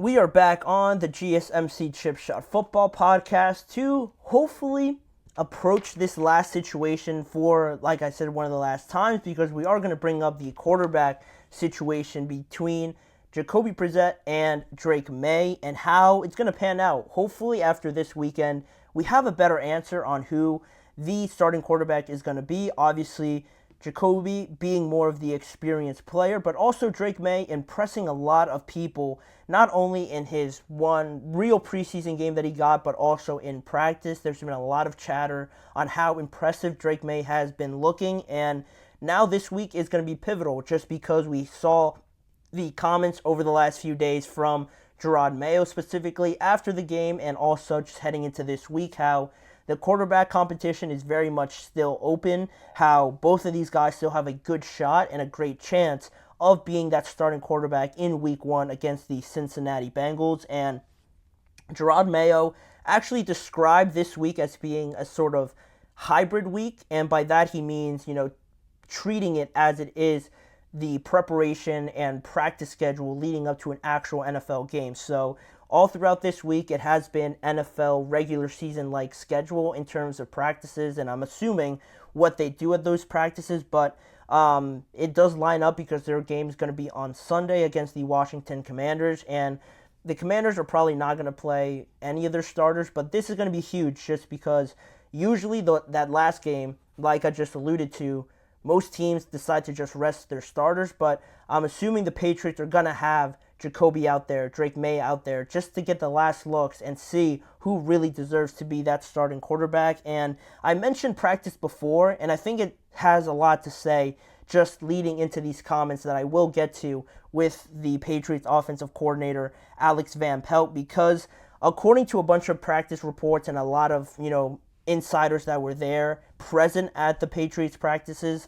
We are back on the GSMC Chip Shot Football Podcast to hopefully approach this last situation for, like I said, one of the last times, because we are going to bring up the quarterback situation between Jacoby Brissett and Drake Maye and how it's going to pan out. Hopefully, after this weekend, we have a better answer on who the starting quarterback is going to be. Obviously, Jacoby being more of the experienced player, but also Drake Maye impressing a lot of people, not only in his one real preseason game that he got, but also in practice. There's been a lot of chatter on how impressive Drake Maye has been looking, and now this week is going to be pivotal just because we saw the comments over the last few days from Jerod Mayo specifically after the game, and also just heading into this week, how the quarterback competition is very much still open, how both of these guys still have a good shot and a great chance of being that starting quarterback in week one against the Cincinnati Bengals. And Jerod Mayo actually described this week as being a sort of hybrid week, and by that he means, treating it as it is the preparation and practice schedule leading up to an actual NFL game. So all throughout this week, it has been NFL regular season-like schedule in terms of practices, and I'm assuming what they do at those practices, but it does line up because their game is going to be on Sunday against the Washington Commanders, and the Commanders are probably not going to play any of their starters, but this is going to be huge just because usually that last game, like I just alluded to, most teams decide to just rest their starters, but I'm assuming the Patriots are going to have Jacoby out there, Drake Maye out there, just to get the last looks and see who really deserves to be that starting quarterback. And I mentioned practice before, and I think it has a lot to say just leading into these comments that I will get to with the Patriots offensive coordinator, Alex Van Pelt, because according to a bunch of practice reports and a lot of, insiders that were there present at the Patriots practices,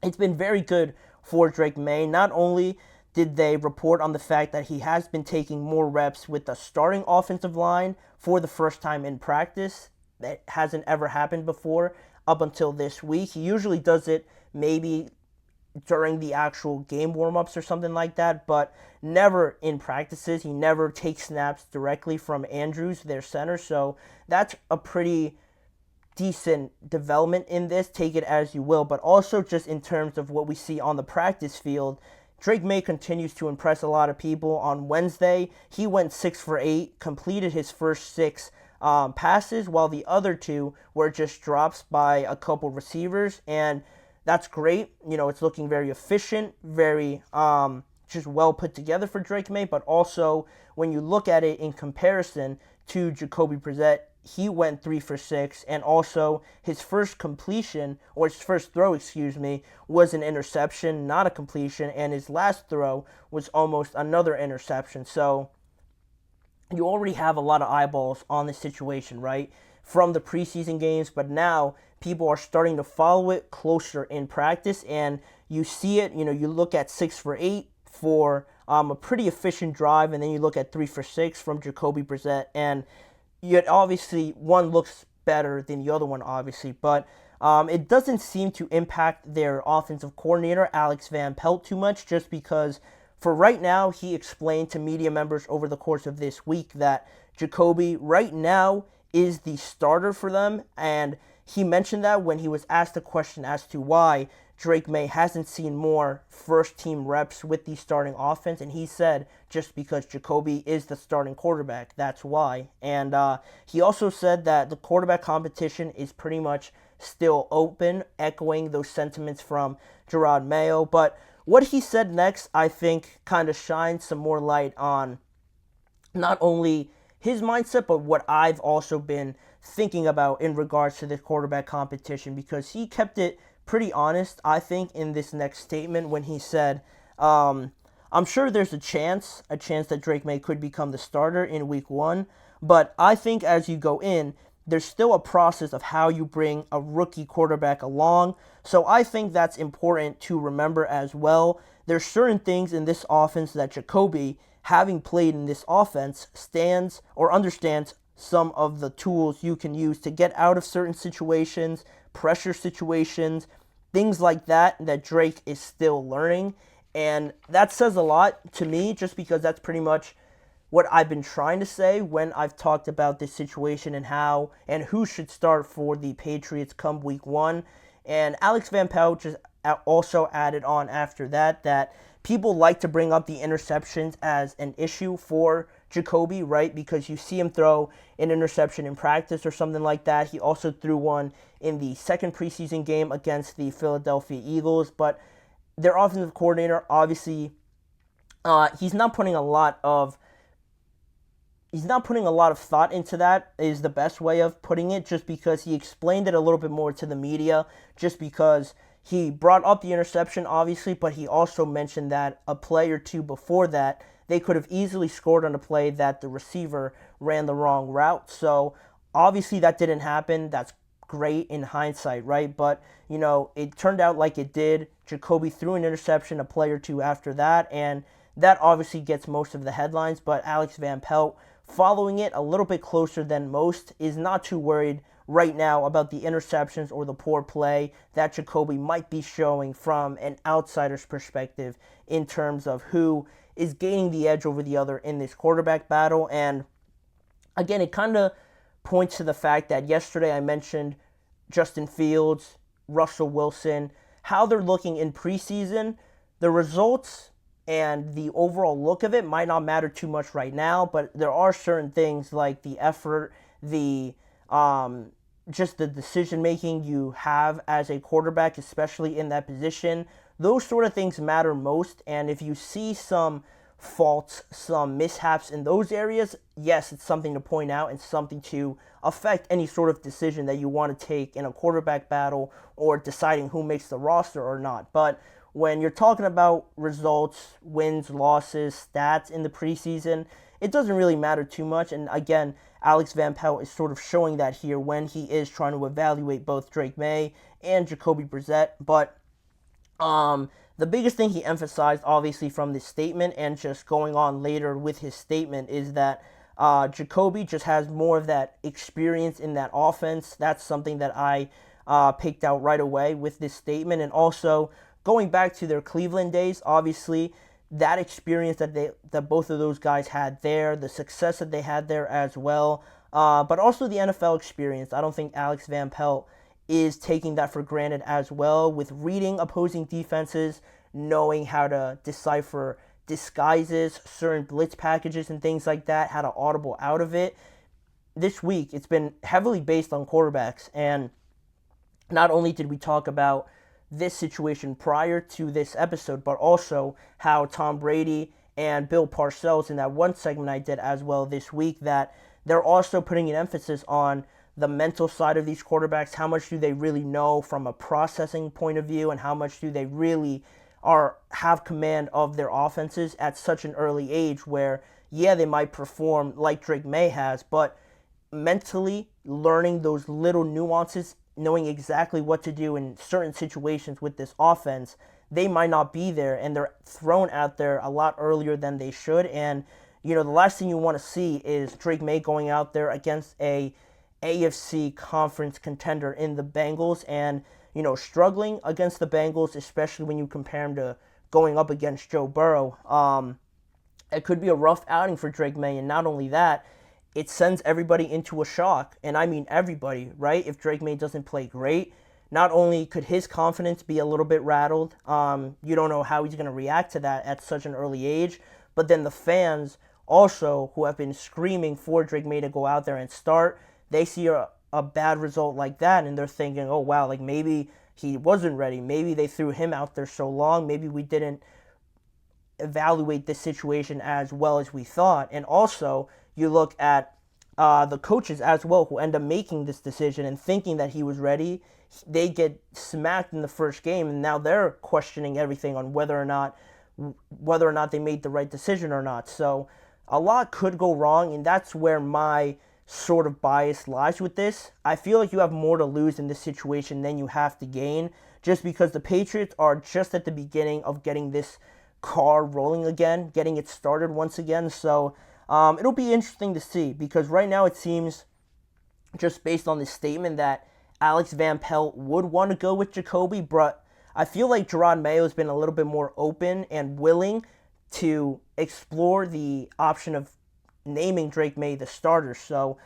it's been very good for Drake Maye. Not only did they report on the fact that he has been taking more reps with the starting offensive line for the first time in practice. That hasn't ever happened before up until this week. He usually does it maybe during the actual game warm-ups or something like that, but never in practices. He never takes snaps directly from Andrews, their center, so that's a pretty decent development in this. Take it as you will, but also just in terms of what we see on the practice field, Drake Maye continues to impress a lot of people. On Wednesday, he went 6 for 8, completed his first 6 passes, while the other 2 were just drops by a couple receivers, and that's great. It's looking very efficient, very just well put together for Drake Maye, but also when you look at it in comparison to Jacoby Brissett, he went 3 for 6, and also his first completion, or his first throw, was an interception, not a completion, and his last throw was almost another interception. So you already have a lot of eyeballs on this situation, right, from the preseason games, but now people are starting to follow it closer in practice, and you see it, you look at 6 for 8 for a pretty efficient drive, and then you look at 3 for 6 from Jacoby Brissett, and yet obviously one looks better than the other one, obviously, but it doesn't seem to impact their offensive coordinator, Alex Van Pelt, too much, just because for right now, he explained to media members over the course of this week that Jacoby right now is the starter for them, and he mentioned that when he was asked a question as to why Drake Maye hasn't seen more first-team reps with the starting offense, and he said just because Jacoby is the starting quarterback, that's why. And he also said that the quarterback competition is pretty much still open, echoing those sentiments from Jerod Mayo. But what he said next, I think, kind of shines some more light on not only his mindset, but what I've also been thinking about in regards to this quarterback competition, because he kept it pretty honest, I think, in this next statement when he said, I'm sure there's a chance that Drake Maye could become the starter in week 1, but I think as you go in, there's still a process of how you bring a rookie quarterback along, so I think that's important to remember as well. There's certain things in this offense that Jacoby, having played in this offense, stands or understands some of the tools you can use to get out of certain situations, pressure situations, things like that Drake is still learning. And that says a lot to me just because that's pretty much what I've been trying to say when I've talked about this situation and how and who should start for the Patriots come week one. And Alex Van Pelt just also added on after that people like to bring up the interceptions as an issue for Jacoby, right? Because you see him throw an interception in practice or something like that. He also threw one in the second preseason game against the Philadelphia Eagles. But their offensive coordinator, obviously, he's not putting a lot of thought into that is the best way of putting it, just because he explained it a little bit more to the media, just because he brought up the interception, obviously, but he also mentioned that a play or two before that, they could have easily scored on a play that the receiver ran the wrong route. So obviously that didn't happen. That's great in hindsight, right? But, it turned out like it did. Jacoby threw an interception a play or two after that, and that obviously gets most of the headlines. But Alex Van Pelt, following it a little bit closer than most, is not too worried right now about the interceptions or the poor play that Jacoby might be showing from an outsider's perspective in terms of who is gaining the edge over the other in this quarterback battle. And again, it kind of points to the fact that yesterday I mentioned Justin Fields, Russell Wilson, how they're looking in preseason. The results and the overall look of it might not matter too much right now, but there are certain things like the effort, the just the decision making you have as a quarterback, especially in that position. Those sort of things matter most. And if you see some faults, some mishaps in those areas, yes, it's something to point out and something to affect any sort of decision that you want to take in a quarterback battle or deciding who makes the roster or not. But when you're talking about results, wins, losses, stats in the preseason, it doesn't really matter too much. And again, Alex Van Pelt is sort of showing that here when he is trying to evaluate both Drake Maye and Jacoby Brissett. But the biggest thing he emphasized, obviously, from this statement and just going on later with his statement is that Jacoby just has more of that experience in that offense. That's something that I picked out right away with this statement. And also, going back to their Cleveland days, obviously, that experience that both of those guys had there, the success that they had there as well, but also the NFL experience. I don't think Alex Van Pelt is taking that for granted as well, with reading opposing defenses, knowing how to decipher disguises, certain blitz packages and things like that, how to audible out of it. This week, it's been heavily based on quarterbacks, and not only did we talk about this situation prior to this episode, but also how Tom Brady and Bill Parcells in that one segment I did as well this week, that they're also putting an emphasis on the mental side of these quarterbacks. How much do they really know from a processing point of view, and how much do they really have command of their offenses at such an early age where, yeah, they might perform like Drake Maye has, but mentally learning those little nuances, knowing exactly what to do in certain situations with this offense, they might not be there, and they're thrown out there a lot earlier than they should. And, the last thing you want to see is Drake Maye going out there against a AFC conference contender in the Bengals and, struggling against the Bengals, especially when you compare him to going up against Joe Burrow. It could be a rough outing for Drake Maye, and not only that, it sends everybody into a shock, and I mean everybody, right? If Drake Maye doesn't play great, not only could his confidence be a little bit rattled, you don't know how he's going to react to that at such an early age, but then the fans also, who have been screaming for Drake Maye to go out there and start, they see a bad result like that, and they're thinking, oh, wow, like maybe he wasn't ready. Maybe they threw him out there so long. Maybe we didn't evaluate this situation as well as we thought. And also, you look at the coaches as well who end up making this decision and thinking that he was ready. They get smacked in the first game, and now they're questioning everything on whether or not they made the right decision or not. So a lot could go wrong, and that's where my sort of bias lies with this. I feel like you have more to lose in this situation than you have to gain, just because the Patriots are just at the beginning of getting this car rolling again, getting it started once again. So it'll be interesting to see, because right now it seems, just based on this statement, that Alex Van Pelt would want to go with Jacoby, but I feel like Gerard Mayo has been a little bit more open and willing to explore the option of naming Drake Maye the starter. So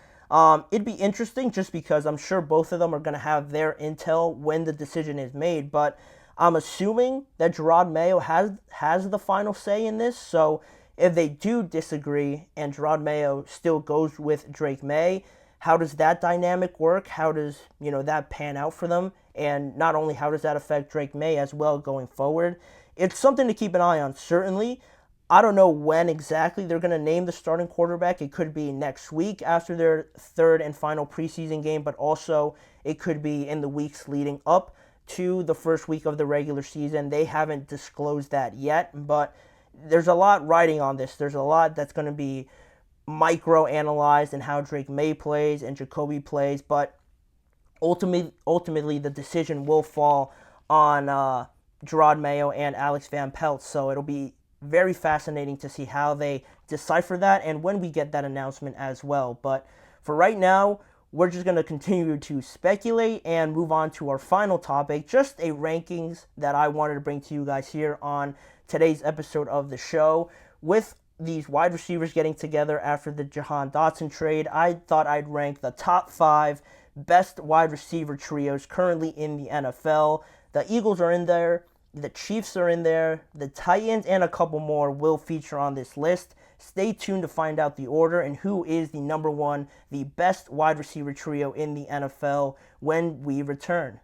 it'd be interesting just because I'm sure both of them are going to have their intel when the decision is made. But I'm assuming that Gerard Mayo has the final say in this. So if they do disagree and Gerard Mayo still goes with Drake Maye, how does that dynamic work? How does that pan out for them? And not only how does that affect Drake Maye as well going forward? It's something to keep an eye on, certainly. I don't know when exactly they're going to name the starting quarterback. It could be next week after their third and final preseason game, but also it could be in the weeks leading up to the first week of the regular season. They haven't disclosed that yet, but there's a lot riding on this. There's a lot that's going to be micro-analyzed in how Drake Maye plays and Jacoby plays, but ultimately the decision will fall on Gerard Mayo and Alex Van Pelt, so it'll be very fascinating to see how they decipher that and when we get that announcement as well. But for right now, we're just going to continue to speculate and move on to our final topic, just a rankings that I wanted to bring to you guys here on today's episode of the show. With these wide receivers getting together after the Jahan Dotson trade, I thought I'd rank the top 5 best wide receiver trios currently in the NFL. The Eagles are in there. The Chiefs are in there. The Titans and a couple more will feature on this list. Stay tuned to find out the order and who is the number 1, the best wide receiver trio in the NFL when we return.